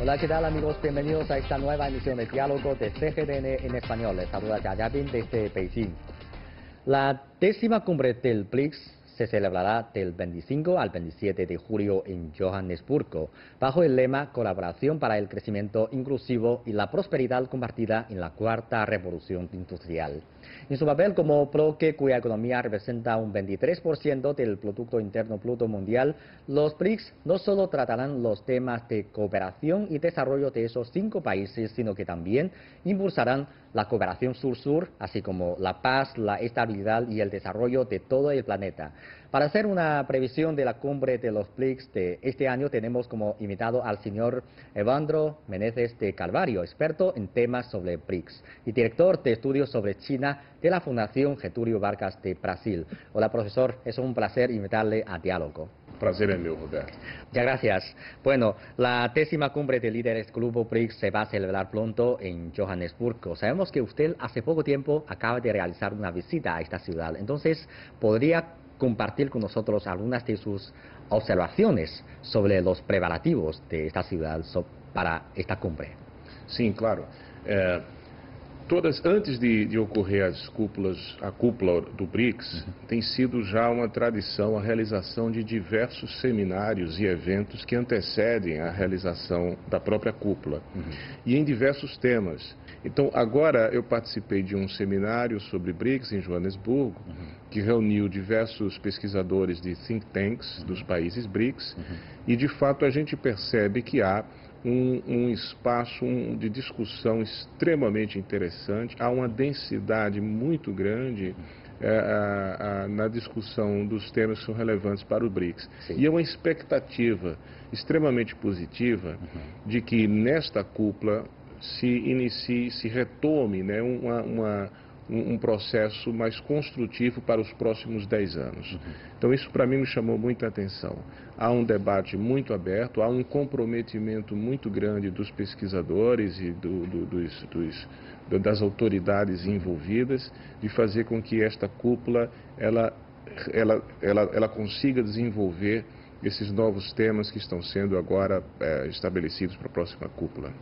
Hola, ¿qué tal amigos? Bienvenidos a esta nueva emisión de Diálogo de CGTN en español. Les saluda Yayabin desde Beijing. La 10ª cumbre del BRICS se celebrará del 25 al 27 de julio en Johannesburgo, bajo el lema Colaboración para el crecimiento inclusivo y la prosperidad compartida en la cuarta revolución industrial. En su papel como bloque cuya economía representa un 23% del Producto Interno Bruto Mundial, los BRICS no solo tratarán los temas de cooperación y desarrollo de esos 5 países, sino que también impulsarán la cooperación sur-sur, así como la paz, la estabilidad y el desarrollo de todo el planeta. Para hacer una previsión de la cumbre de los BRICS de este año, tenemos como invitado al señor Evandro Meneses de Carvalho, experto en temas sobre BRICS y director de estudios sobre China de la Fundación Getúlio Vargas de Brasil. Hola, profesor, es un placer invitarle a Diálogo. Prazer é meu, Roberto. Muchas gracias. Bueno, la 10ª cumbre de líderes Grupo BRICS se va a celebrar pronto en Johannesburgo. Sabemos que usted hace poco tiempo acaba de realizar una visita a esta ciudad. Entonces, ¿podría compartir con nosotros algunas de sus observaciones sobre los preparativos de esta ciudad para esta cumbre? Sim, claro. Antes de ocorrer a cúpula do BRICS, tem sido já uma tradição a realização de diversos seminários e eventos que antecedem a realização da própria cúpula, e em diversos temas. Então, agora eu participei de um seminário sobre BRICS em Joanesburgo, que reuniu diversos pesquisadores de think tanks dos países BRICS, e de fato a gente percebe que há um espaço de discussão extremamente interessante, há uma densidade muito grande na discussão dos temas que são relevantes para o BRICS. Sim. E é uma expectativa extremamente positiva de que nesta cúpula se retome, né, um processo mais construtivo para os próximos 10 anos. Então isso para mim me chamou muita atenção. Há um debate muito aberto, há um comprometimento muito grande dos pesquisadores e das autoridades envolvidas de fazer com que esta cúpula ela consiga desenvolver esses novos temas que estão sendo agora estabelecidos para a próxima cúpula.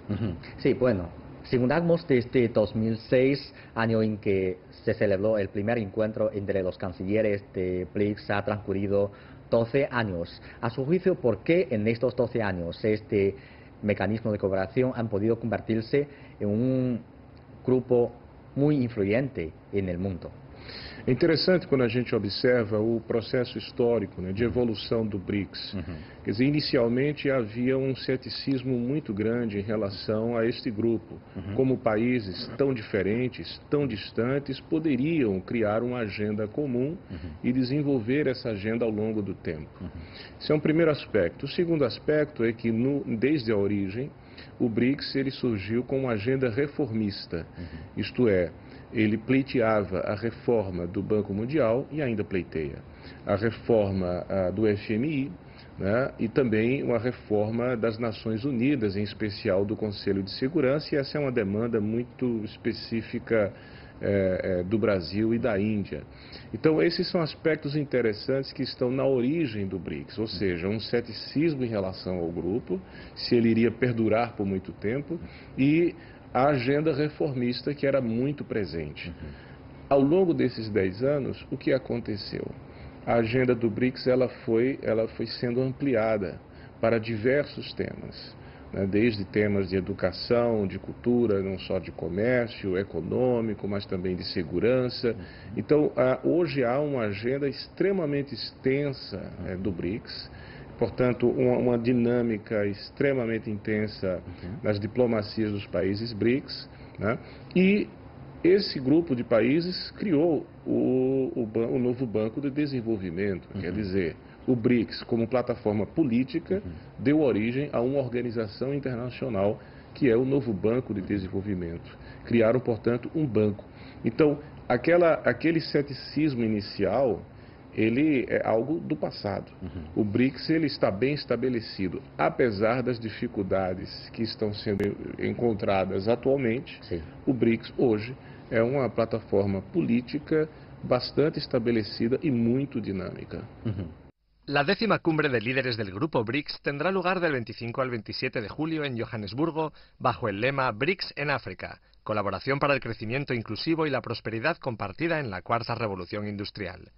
Sí, bueno. Si miramos desde 2006, año en que se celebró el primer encuentro entre los cancilleres de BRICS, ha transcurrido 12 años. A su juicio, ¿por qué en estos 12 años este mecanismo de cooperación han podido convertirse en un grupo muy influyente en el mundo? É interessante quando a gente observa o processo histórico, né, de evolução do BRICS. Quer dizer, inicialmente havia um ceticismo muito grande em relação a este grupo. Como países tão diferentes, tão distantes, poderiam criar uma agenda comum e desenvolver essa agenda ao longo do tempo. Esse é um primeiro aspecto. O segundo aspecto é que, desde a origem, o BRICS ele surgiu com uma agenda reformista, isto é, ele pleiteava a reforma do Banco Mundial e ainda pleiteia a reforma do FMI, né, e também uma reforma das Nações Unidas, em especial do Conselho de Segurança, e essa é uma demanda muito específica do Brasil e da Índia. Então esses são aspectos interessantes que estão na origem do BRICS, ou seja, um ceticismo em relação ao grupo, se ele iria perdurar por muito tempo, e a agenda reformista que era muito presente. Ao longo desses 10 anos, o que aconteceu? A agenda do BRICS ela foi sendo ampliada para diversos temas, né? Desde temas de educação, de cultura, não só de comércio, econômico, mas também de segurança. Então, hoje há uma agenda extremamente extensa do BRICS. Portanto, uma dinâmica extremamente intensa nas diplomacias dos países BRICS, né? E esse grupo de países criou o novo Banco de Desenvolvimento, quer dizer, o BRICS, como plataforma política, deu origem a uma organização internacional que é o novo Banco de Desenvolvimento. Criaram, portanto, um banco. Então, aquele ceticismo inicial, ele é algo do passado. O BRICS ele está bem estabelecido, apesar das dificuldades que estão sendo encontradas atualmente. Sim. O BRICS hoje é uma plataforma política bastante estabelecida e muito dinâmica. La 10ª cumbre de líderes del Grupo BRICS tendrá lugar del 25 al 27 de julio en Johannesburgo bajo el lema BRICS en África, colaboración para el crecimiento inclusivo y la prosperidad compartida en la cuarta revolución industrial.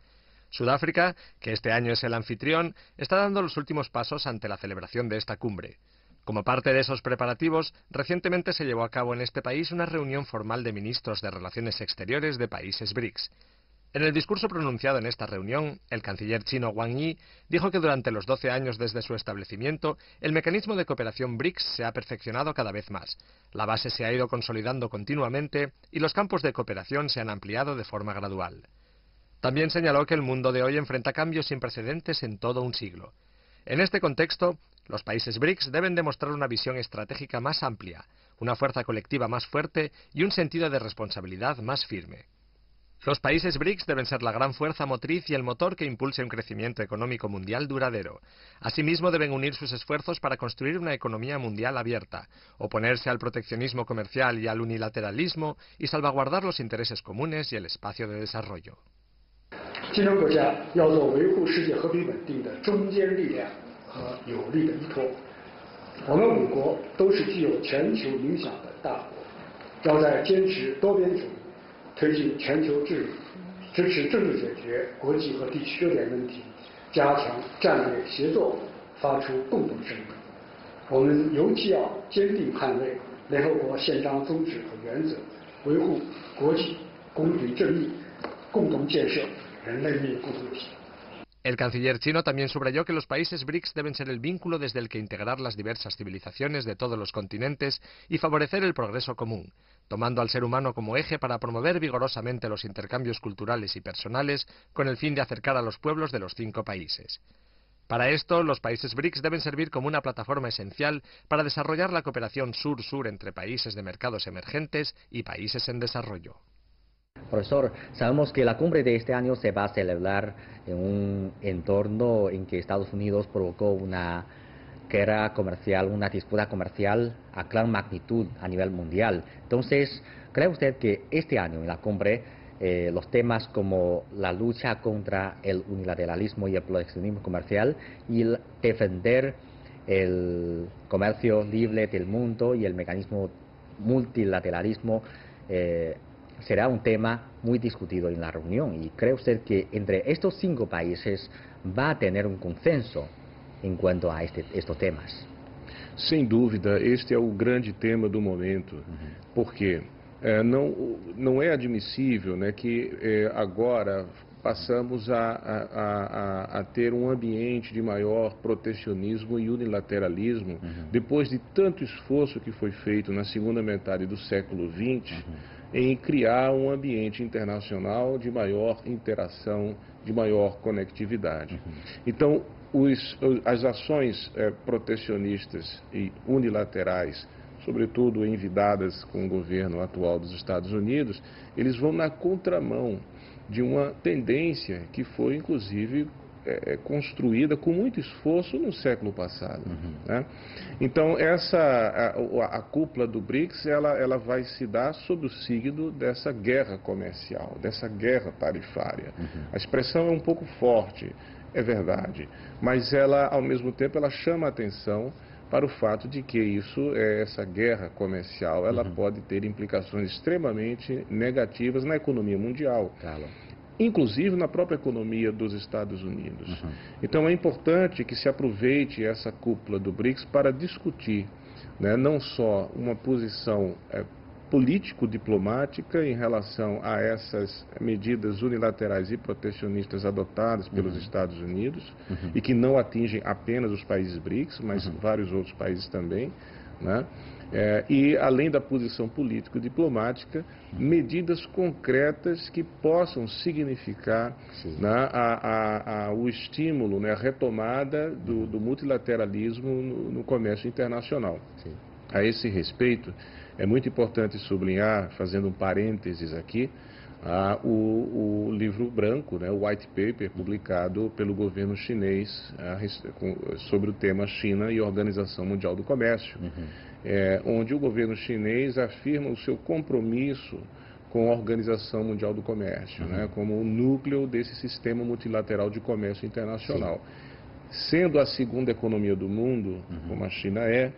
Sudáfrica, que este año es el anfitrión, está dando los últimos pasos ante la celebración de esta cumbre. Como parte de esos preparativos, recientemente se llevó a cabo en este país una reunión formal de ministros de Relaciones Exteriores de países BRICS. En el discurso pronunciado en esta reunión, el canciller chino Wang Yi dijo que durante los 12 años desde su establecimiento, el mecanismo de cooperación BRICS se ha perfeccionado cada vez más. La base se ha ido consolidando continuamente y los campos de cooperación se han ampliado de forma gradual. También señaló que el mundo de hoy enfrenta cambios sin precedentes en todo un siglo. En este contexto, los países BRICS deben demostrar una visión estratégica más amplia, una fuerza colectiva más fuerte y un sentido de responsabilidad más firme. Los países BRICS deben ser la gran fuerza motriz y el motor que impulse un crecimiento económico mundial duradero. Asimismo, deben unir sus esfuerzos para construir una economía mundial abierta, oponerse al proteccionismo comercial y al unilateralismo y salvaguardar los intereses comunes y el espacio de desarrollo. 金砖国家要做维护世界和平稳定的中坚力量和有力的依托。我们5国都是具有全球影响的大国，要在坚持多边主义、推进全球治理、支持政治解决国际和地区热点问题、加强战略协作发出共同声音。我们尤其要坚定捍卫联合国宪章宗旨和原则，维护国际公平正义，共同建设 El canciller chino también subrayó que los países BRICS deben ser el vínculo desde el que integrar las diversas civilizaciones de todos los continentes y favorecer el progreso común, tomando al ser humano como eje para promover vigorosamente los intercambios culturales y personales con el fin de acercar a los pueblos de los 5 países. Para esto, los países BRICS deben servir como una plataforma esencial para desarrollar la cooperación sur-sur entre países de mercados emergentes y países en desarrollo. Profesor, sabemos que la cumbre de este año se va a celebrar en un entorno en que Estados Unidos provocó una guerra comercial, una disputa comercial a gran magnitud a nivel mundial. Entonces, ¿cree usted que este año en la cumbre los temas como la lucha contra el unilateralismo y el proteccionismo comercial y defender el comercio libre del mundo y el mecanismo multilateralismo será un tema muy discutido en la reunión? ¿Y cree usted que entre estos 5 países va a tener un consenso em quanto a estes temas? Sem dúvida, este é o grande tema do momento, porque não é admissível, né, que agora passamos a ter um ambiente de maior protecionismo e unilateralismo, depois de tanto esforço que foi feito na segunda metade do século XX, em criar um ambiente internacional de maior interação, de maior conectividade. Então, as ações protecionistas e unilaterais, sobretudo envidadas com o governo atual dos Estados Unidos, eles vão na contramão de uma tendência que foi, inclusive, construída com muito esforço no século passado. Né? Então, a cúpula do BRICS, ela vai se dar sob o signo dessa guerra comercial, dessa guerra tarifária. A expressão é um pouco forte, é verdade, mas ela, ao mesmo tempo, ela chama a atenção para o fato de que essa guerra comercial, ela pode ter implicações extremamente negativas na economia mundial. Claro. Inclusive na própria economia dos Estados Unidos. Então é importante que se aproveite essa cúpula do BRICS para discutir, né, não só uma posição político-diplomática em relação a essas medidas unilaterais e protecionistas adotadas pelos Estados Unidos e que não atingem apenas os países BRICS, mas vários outros países também, né? E, além da posição político-diplomática, medidas concretas que possam significar, né, o estímulo, né, a retomada do multilateralismo no comércio internacional. Sim. A esse respeito, é muito importante sublinhar, fazendo um parênteses aqui, o livro branco, né, o White Paper, publicado pelo governo chinês sobre o tema China e Organização Mundial do Comércio, onde o governo chinês afirma o seu compromisso com a Organização Mundial do Comércio, né, como o núcleo desse sistema multilateral de comércio internacional. Sendo a segunda economia do mundo, como a China é,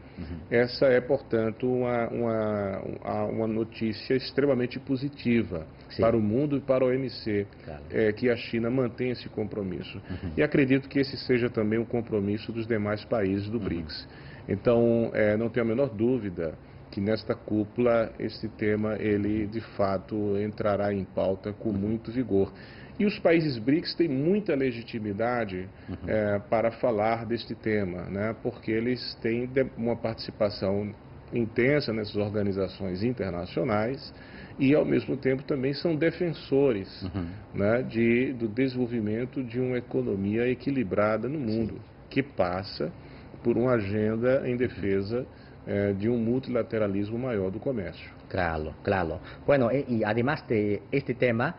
essa é, portanto, uma notícia extremamente positiva para o mundo e para a OMC, Claro. que a China mantém esse compromisso. E acredito que esse seja também o compromisso dos demais países do BRICS. Então, não tenho a menor dúvida que nesta cúpula esse tema, ele de fato entrará em pauta com muito vigor. E os países BRICS têm muita legitimidade para falar deste tema, né? Porque eles têm uma participação intensa nessas organizações internacionais e, ao mesmo tempo, também são defensores né, do desenvolvimento de uma economia equilibrada no mundo, que passa por uma agenda em defesa de un multilateralismo mayor del comercio. Claro, claro. Bueno, y además de este tema,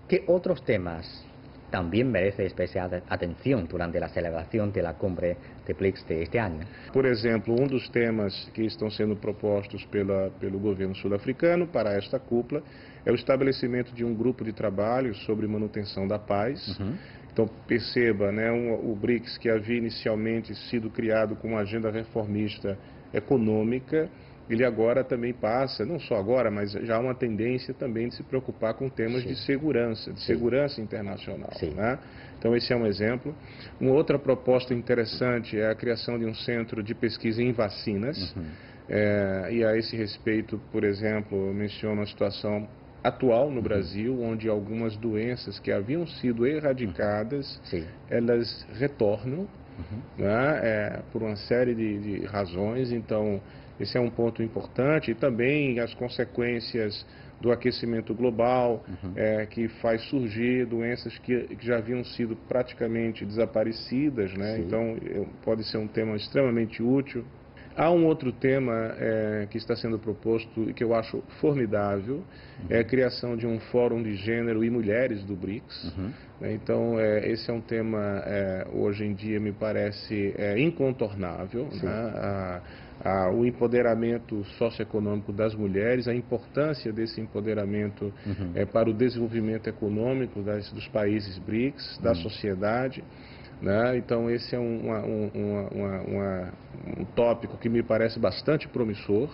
¿qué otros temas también merece especial atención durante la celebración de la cumbre de BRICS de este año? Por exemplo, um dos temas que estão sendo propostos pelo governo sul-africano para esta cúpula é o estabelecimento de um grupo de trabalho sobre manutenção da paz. Então, perceba, né, o BRICS, que havia inicialmente sido criado com uma agenda reformista econômica, ele agora também passa, não só agora, mas já há uma tendência também de se preocupar com temas de segurança internacional. Né? Então, esse é um exemplo. Uma outra proposta interessante é a criação de um centro de pesquisa em vacinas. E a esse respeito, por exemplo, eu menciono a situação atual no Brasil, onde algumas doenças que haviam sido erradicadas, elas retornam, né, por uma série de razões. Então, esse é um ponto importante. E também as consequências do aquecimento global, que faz surgir doenças que já haviam sido praticamente desaparecidas, né? Então, pode ser um tema extremamente útil. Há um outro tema que está sendo proposto e que eu acho formidável, é a criação de um fórum de gênero e mulheres do BRICS. Então, esse é um tema, hoje em dia, me parece incontornável, né? O empoderamento socioeconômico das mulheres, a importância desse empoderamento para o desenvolvimento econômico dos países BRICS, da sociedade. Né? Então, esse é um tópico que me parece bastante promissor.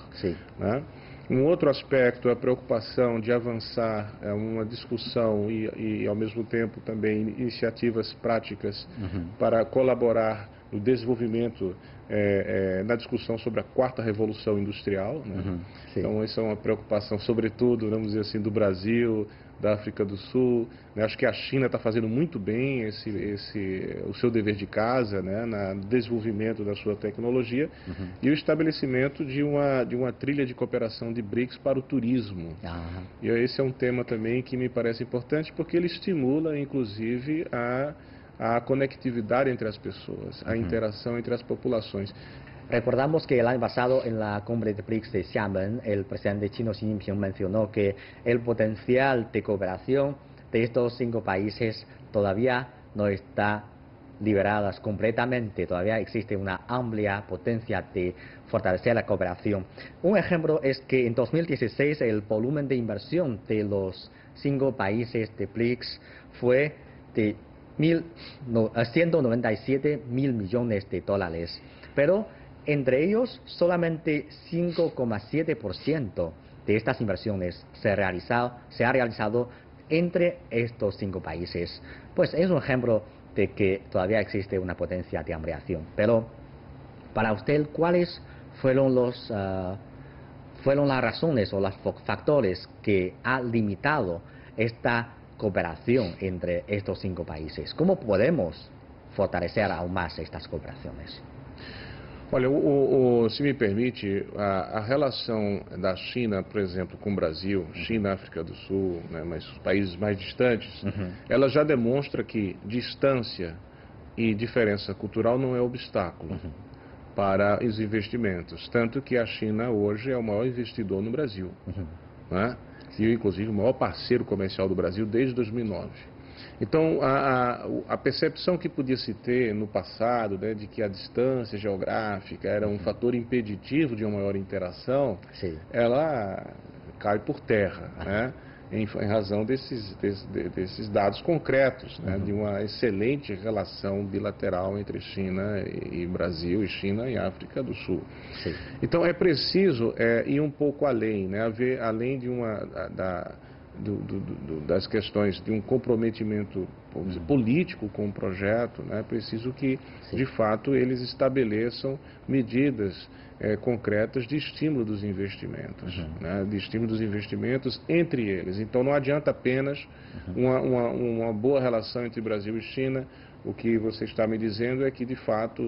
Né? Um outro aspecto é a preocupação de avançar uma discussão e, ao mesmo tempo, também iniciativas práticas para colaborar no desenvolvimento, na discussão sobre a quarta revolução industrial. Né? Então, essa é uma preocupação, sobretudo, vamos dizer assim, do Brasil, da África do Sul. Né? Acho que a China está fazendo muito bem o seu dever de casa, né? No desenvolvimento da sua tecnologia e o estabelecimento de uma trilha de cooperação de BRICS para o turismo. E esse é um tema também que me parece importante, porque ele estimula, inclusive, a conectividad entre las personas, a interacción entre las populaciones. Recordamos que el año pasado en la cumbre de BRICS de Xiamen, el presidente chino Xi Jinping mencionó que el potencial de cooperación de estos 5 países todavía no está liberadas completamente, todavía existe una amplia potencia de fortalecer la cooperación. Un ejemplo es que en 2016 el volumen de inversión de los 5 países de BRICS fue de 197 mil millones de dólares, pero entre ellos solamente 5,7% de estas inversiones se ha realizado entre estos 5 países. Pues es un ejemplo de que todavía existe una potencia de ampliación. Pero para usted, ¿cuáles fueron las razones o los factores que han limitado esta cooperación entre estos 5 países? ¿Cómo podemos fortalecer aún más estas cooperações? Olha, se me permite, a relação da China, por exemplo, com o Brasil, China, África do Sul, né, mas os países mais distantes, ela já demonstra que distância e diferença cultural não é obstáculo para os investimentos. Tanto que a China hoje é o maior investidor no Brasil, né? E inclusive o maior parceiro comercial do Brasil desde 2009. Então, a percepção que podia se ter no passado, né, de que a distância geográfica era um fator impeditivo de uma maior interação, ela cai por terra. Né? em razão desses dados concretos, né, de uma excelente relação bilateral entre China e Brasil, e China e África do Sul. Sim. Então é preciso ir um pouco além, né, além de das questões de um comprometimento político com o projeto, né, é preciso que, de fato, eles estabeleçam medidas concretas de estímulo dos investimentos, né, de estímulo dos investimentos entre eles. Então não adianta apenas uma boa relação entre Brasil e China. O que você está me dizendo é que, de fato,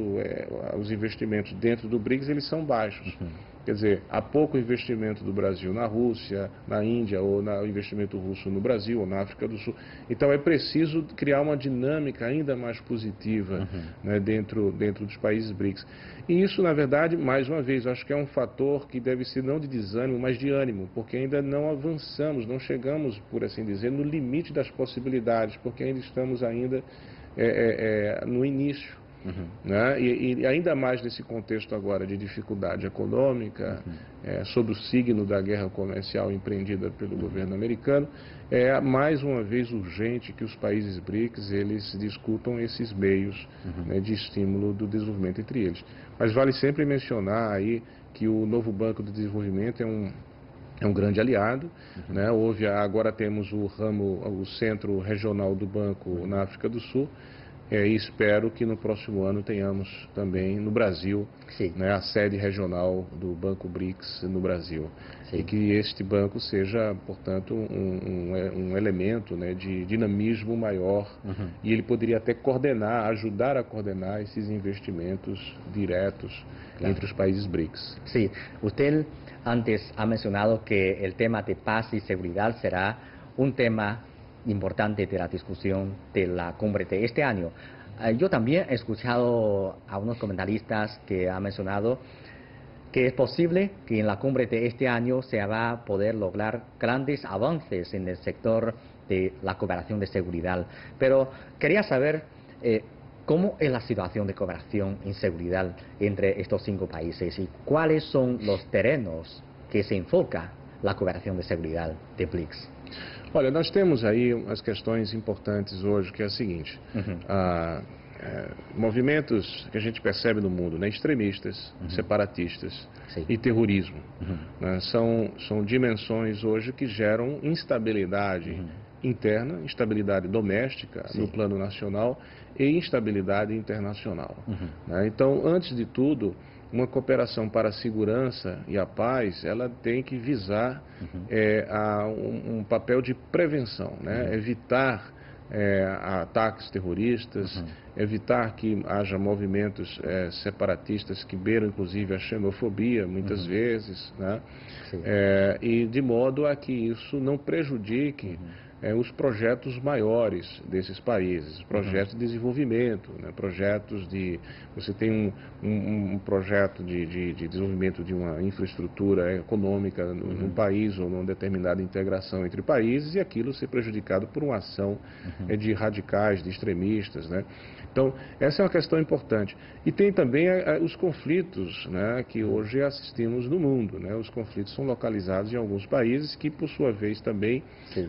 os investimentos dentro do BRICS eles são baixos. Quer dizer, há pouco investimento do Brasil na Rússia, na Índia, ou no investimento russo no Brasil, ou na África do Sul. Então é preciso criar uma dinâmica ainda mais positiva, né, dentro dos países BRICS. E isso, na verdade, mais uma vez, eu acho que é um fator que deve ser não de desânimo, mas de ânimo, porque ainda não avançamos, não chegamos, por assim dizer, no limite das possibilidades, porque ainda estamos ainda no início. Né? E ainda mais nesse contexto agora de dificuldade econômica, sob o signo da guerra comercial empreendida pelo governo americano, é mais uma vez urgente que os países BRICS eles discutam esses meios, né, de estímulo do desenvolvimento entre eles. Mas vale sempre mencionar aí que o novo Banco de Desenvolvimento é um grande aliado, né? Agora temos o centro regional do banco na África do Sul, e espero que no próximo ano tenhamos também no Brasil, né, a sede regional do Banco BRICS no Brasil. E que este banco seja, portanto, um elemento, né, de dinamismo maior, e ele poderia até ajudar a coordenar esses investimentos diretos entre os países BRICS. Sí, usted antes ha mencionado que el tema de paz y seguridad será un tema importante de la discusión de la cumbre de este año. Yo también he escuchado a unos comentaristas que han mencionado que es posible que en la cumbre de este año se va a poder lograr grandes avances en el sector de la cooperación de seguridad. Pero quería saber cómo es la situación de cooperación en seguridad entre estos 5 países y cuáles son los terrenos que se enfoca la cooperación de seguridad de BRICS. Olha, nós temos aí umas questões importantes hoje, que é a seguinte: movimentos que a gente percebe no mundo, né, extremistas, separatistas e terrorismo, né, são dimensões hoje que geram instabilidade interna, instabilidade doméstica no plano nacional e instabilidade internacional. Né? Então, antes de tudo, uma cooperação para a segurança e a paz, ela tem que visar um papel de prevenção, né? Evitar ataques terroristas, evitar que haja movimentos separatistas que beiram inclusive a xenofobia muitas vezes, né? E de modo a que isso não prejudique os projetos maiores desses países, projetos de desenvolvimento, né, projetos de... Você tem um projeto de desenvolvimento de uma infraestrutura econômica num país ou numa determinada integração entre países e aquilo ser prejudicado por uma ação de radicais, de extremistas, né? Então, essa é uma questão importante. E tem também os conflitos, né, que hoje assistimos no mundo, né? Os conflitos são localizados em alguns países que, por sua vez, também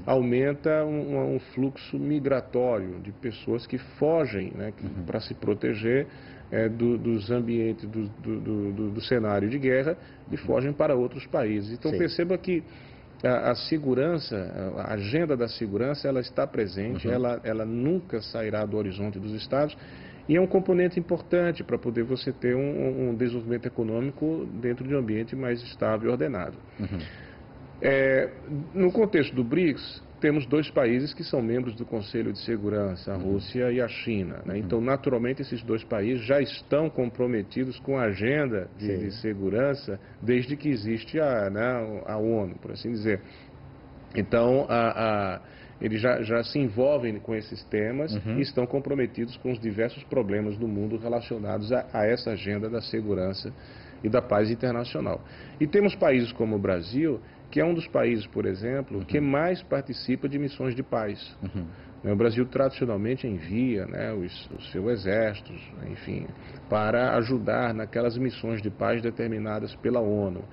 aumenta um fluxo migratório de pessoas que fogem, né, para se proteger dos ambientes, do cenário de guerra, e fogem para outros países. Então, perceba que a segurança, a agenda da segurança, ela está presente, ela nunca sairá do horizonte dos Estados, e é um componente importante para poder você ter um desenvolvimento econômico dentro de um ambiente mais estável e ordenado. No contexto do BRICS, temos 2 países que são membros do Conselho de Segurança, a Rússia e a China, né? Então, naturalmente, esses 2 países já estão comprometidos com a agenda de segurança desde que existe a ONU, por assim dizer. Então, eles já se envolvem com esses temas e estão comprometidos com os diversos problemas do mundo relacionados a essa agenda da segurança e da paz internacional. E temos países como o Brasil, que é um dos países, por exemplo, que mais participa de missões de paz. O Brasil tradicionalmente envia, né, os seus exércitos, enfim, para ajudar naquelas missões de paz determinadas pela ONU.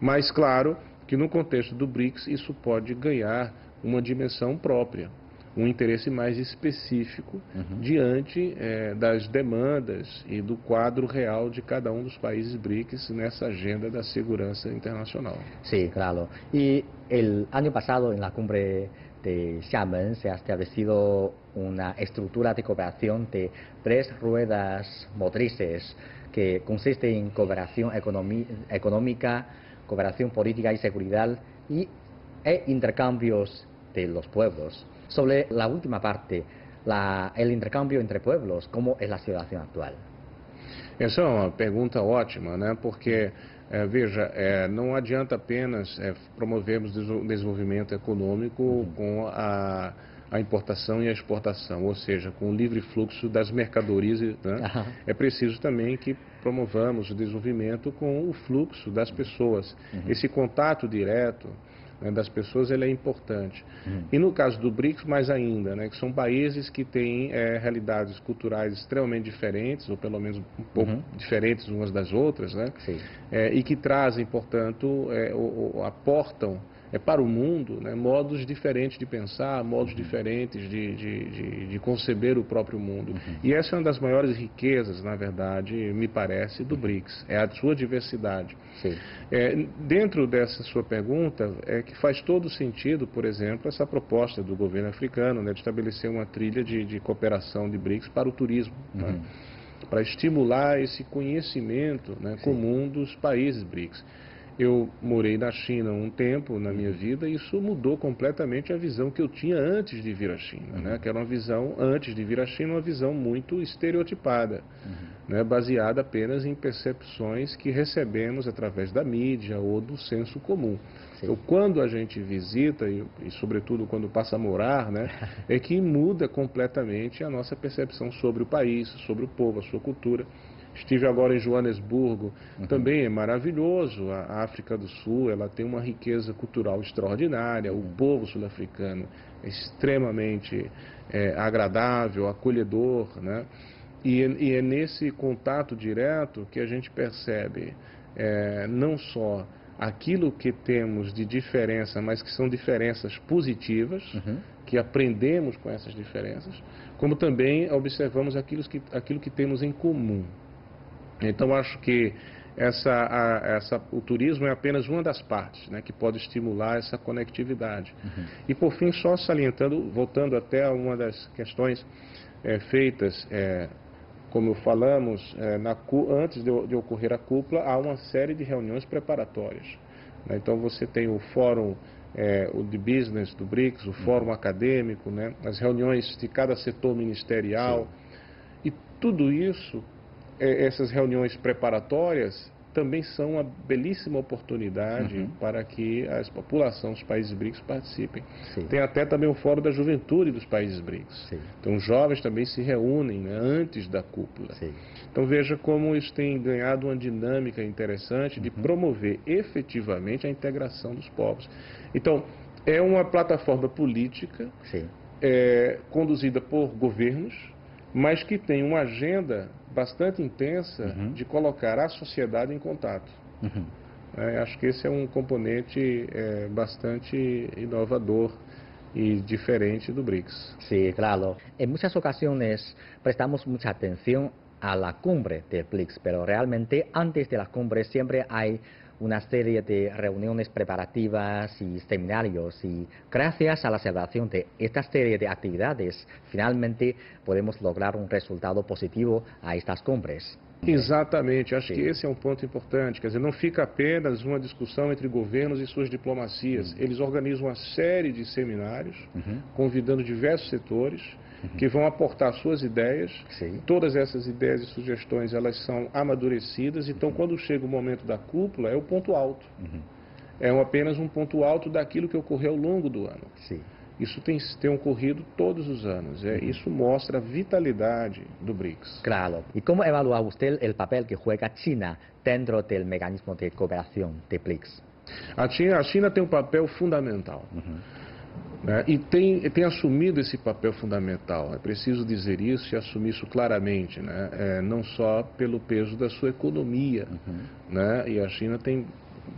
Mas, claro, que no contexto do BRICS isso pode ganhar uma dimensão própria, um interesse mais específico diante das demandas e do quadro real de cada um dos países BRICS nessa agenda da segurança internacional. Sí, claro. Y el año pasado en la cumbre de Xiamen se ha establecido una estructura de cooperación de 3 ruedas motrices que consiste en cooperación económica, cooperación política y seguridad e intercambios de los pueblos. Sobre la última parte, el intercambio entre pueblos, ¿cómo es la situación actual? Essa é uma pergunta ótima, né? Porque, veja, não adianta apenas promovermos desenvolvimento econômico com a importação e a exportação, ou seja, com o livre fluxo das mercadorias, né? É preciso também que promovamos o desenvolvimento com o fluxo das pessoas. Esse contato direto, né, das pessoas, ele é importante. E no caso do BRICS, mais ainda, né, que são países que têm realidades culturais extremamente diferentes, ou pelo menos um pouco diferentes umas das outras, né? E que trazem, portanto, aportam para o mundo, né, modos diferentes de pensar, modos diferentes de conceber o próprio mundo. E essa é uma das maiores riquezas, na verdade, me parece, do BRICS, é a sua diversidade. Dentro dessa sua pergunta, é que faz todo sentido, por exemplo, essa proposta do governo africano, né, de estabelecer uma trilha de cooperação de BRICS para o turismo, né, para estimular esse conhecimento, né, comum dos países BRICS. Eu morei na China um tempo na minha vida e isso mudou completamente a visão que eu tinha antes de vir à China, né? Que era uma visão, antes de vir à China, uma visão muito estereotipada, né? Baseada apenas em percepções que recebemos através da mídia ou do senso comum. Então, quando a gente visita, e sobretudo quando passa a morar, né, é que muda completamente a nossa percepção sobre o país, sobre o povo, a sua cultura. Estive agora em Joanesburgo, também é maravilhoso. A África do Sul, ela tem uma riqueza cultural extraordinária. O povo sul-africano é extremamente agradável, acolhedor, né? E é nesse contato direto que a gente percebe não só aquilo que temos de diferença, mas que são diferenças positivas, que aprendemos com essas diferenças, como também observamos aquilo que temos em comum. Então, acho que o turismo é apenas uma das partes, né, que pode estimular essa conectividade. E, por fim, só salientando, voltando até a uma das questões feitas, como falamos, antes de ocorrer a cúpula, há uma série de reuniões preparatórias, né? Então, você tem o fórum o de business do BRICS, o fórum acadêmico, né, as reuniões de cada setor ministerial. E tudo isso, essas reuniões preparatórias, também são uma belíssima oportunidade para que a população dos países BRICS participem. Tem até também o Fórum da Juventude dos países BRICS. Então, os jovens também se reúnem, né, antes da cúpula. Então, veja como isso tem ganhado uma dinâmica interessante de promover efetivamente a integração dos povos. Então, é uma plataforma política conduzida por governos, mas que tem uma agenda bastante intensa de colocar a sociedade em contato. Acho que esse é um componente bastante inovador y diferente do BRICS. Sí, claro. En muchas ocasiones prestamos mucha atención a la cumbre del BRICS, pero realmente antes de la cumbre siempre hay una serie de reuniones preparativas y seminarios, y gracias a la celebración de esta serie de actividades, finalmente podemos lograr un resultado positivo a estas cumbres. Exatamente, acho que esse é um ponto importante, quer dizer, não fica apenas uma discussão entre governos e suas diplomacias, eles organizam uma série de seminários, convidando diversos setores, que vão aportar suas ideias. Todas essas ideias e sugestões, elas são amadurecidas, então quando chega o momento da cúpula, é o ponto alto. É apenas um ponto alto daquilo que ocorreu ao longo do ano. Isso tem ocorrido todos os anos. Isso mostra a vitalidade do BRICS. Claro. E como evalúa você o papel que juega China dentro do mecanismo de cooperação de BRICS? A China tem um papel fundamental. Né? E tem assumido esse papel fundamental. É preciso dizer isso e assumir isso claramente, né? Não só pelo peso da sua economia, né? E a China tem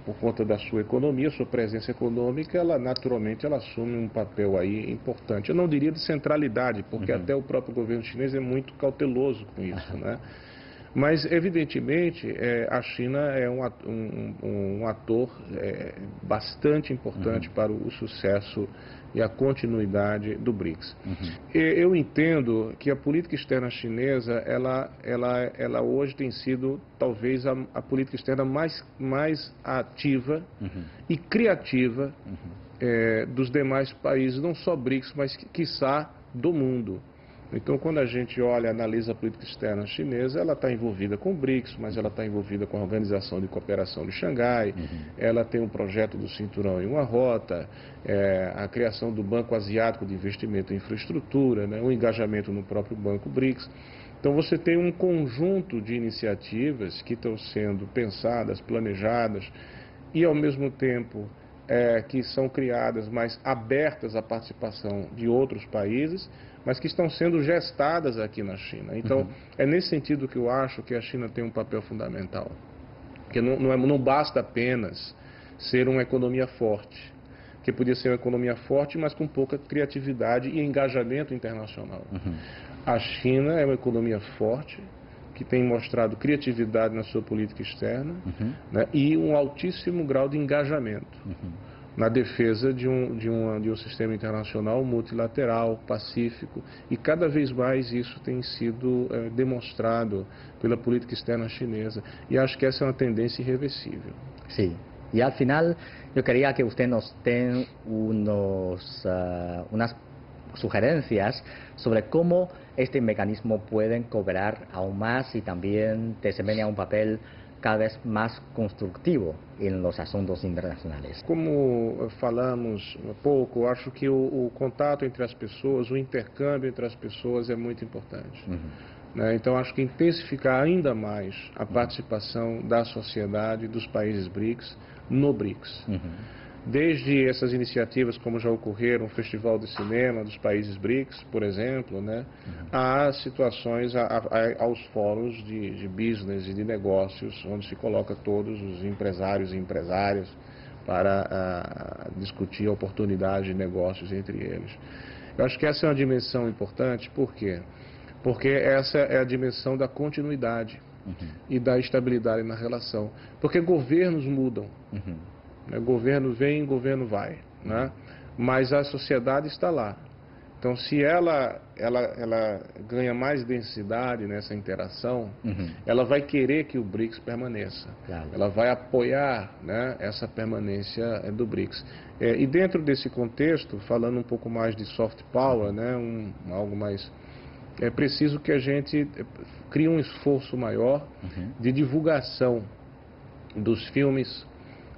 por conta da sua economia, sua presença econômica, ela naturalmente ela assume um papel aí importante. Eu não diria de centralidade, porque até o próprio governo chinês é muito cauteloso com isso, né? Mas, evidentemente, a China é um ator bastante importante para o sucesso e a continuidade do BRICS. Eu entendo que a política externa chinesa, ela hoje tem sido, talvez, a política externa mais ativa e criativa dos demais países, não só BRICS, mas, quiçá, do mundo. Então, quando a gente olha e analisa a política externa chinesa, ela está envolvida com o BRICS, mas ela está envolvida com a Organização de Cooperação de Xangai, ela tem um projeto do Cinturão em uma Rota, a criação do Banco Asiático de Investimento em Infraestrutura, né, o engajamento no próprio Banco BRICS. Então, você tem um conjunto de iniciativas que estão sendo pensadas, planejadas e, ao mesmo tempo, que são criadas, mas abertas à participação de outros países, mas que estão sendo gestadas aqui na China. Então, é nesse sentido que eu acho que a China tem um papel fundamental. Porque não basta apenas ser uma economia forte, que podia ser uma economia forte, mas com pouca criatividade e engajamento internacional. A China é uma economia forte, que tem mostrado criatividade na sua política externa, né, e um altíssimo grau de engajamento na defesa de um sistema internacional multilateral, pacífico, e cada vez mais isso tem sido demonstrado pela política externa chinesa, e acho que essa é uma tendência irreversível. Sí, y al final yo quería que usted nos dé unas sugerencias sobre cómo este mecanismo puede cooperar aún más y también desempeña un papel cada vez más construtivo em los asuntos internacionais. Como falamos há pouco, acho que o contato entre as pessoas, o intercâmbio entre as pessoas é muito importante. Né? Então, acho que intensificar ainda mais a participação da sociedade dos países BRICS no BRICS. Desde essas iniciativas, como já ocorreram, o Festival de Cinema dos países BRICS, por exemplo, né, há situações, aos fóruns de business e de negócios, onde se coloca todos os empresários e empresárias para discutir a oportunidade de negócios entre eles. Eu acho que essa é uma dimensão importante, por quê? Porque essa é a dimensão da continuidade e da estabilidade na relação. Porque governos mudam. Governo vem, governo vai, né? Mas a sociedade está lá. Então, se ela ganha mais densidade nessa interação, ela vai querer que o BRICS permaneça. Ela vai apoiar, né, essa permanência do BRICS. E dentro desse contexto, falando um pouco mais de soft power, né, algo mais... É preciso que a gente crie um esforço maior de divulgação dos filmes,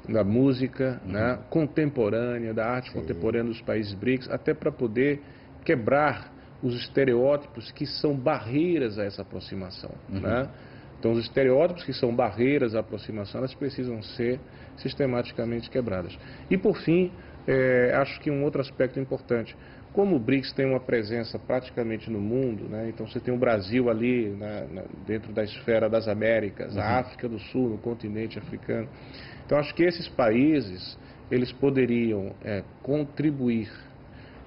da música, né, contemporânea, da arte contemporânea dos países BRICS, até para poder quebrar os estereótipos que são barreiras a essa aproximação. Né? Então, os estereótipos que são barreiras à aproximação, elas precisam ser sistematicamente quebradas. E, por fim, acho que um outro aspecto importante, como o BRICS tem uma presença praticamente no mundo, né, então você tem o Brasil ali dentro da esfera das Américas, a África do Sul, no continente africano. Então, acho que esses países, eles poderiam contribuir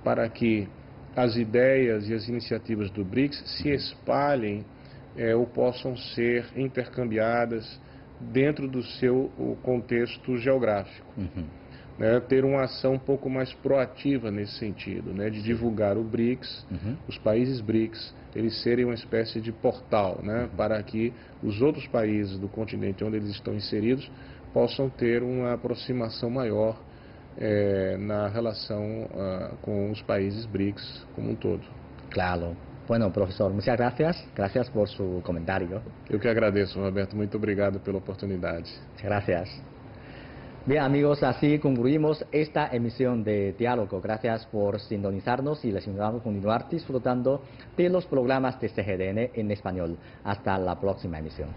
para que as ideias e as iniciativas do BRICS se espalhem ou possam ser intercambiadas dentro do seu contexto geográfico. Né, ter uma ação um pouco mais proativa nesse sentido, né, de divulgar o BRICS, os países BRICS, eles serem uma espécie de portal, né, para que os outros países do continente onde eles estão inseridos possam ter uma aproximação maior na relação com os países BRICS como um todo. Claro. Bueno, profesor, muchas gracias. Gracias por su comentario. Eu que agradeço, Roberto. Muito obrigado pela oportunidade. Gracias. Bien, amigos, así concluimos esta emisión de Diálogo. Gracias por sintonizarnos y les invitamos a continuar disfrutando de los programas de CGTN en español. Hasta la próxima emisión.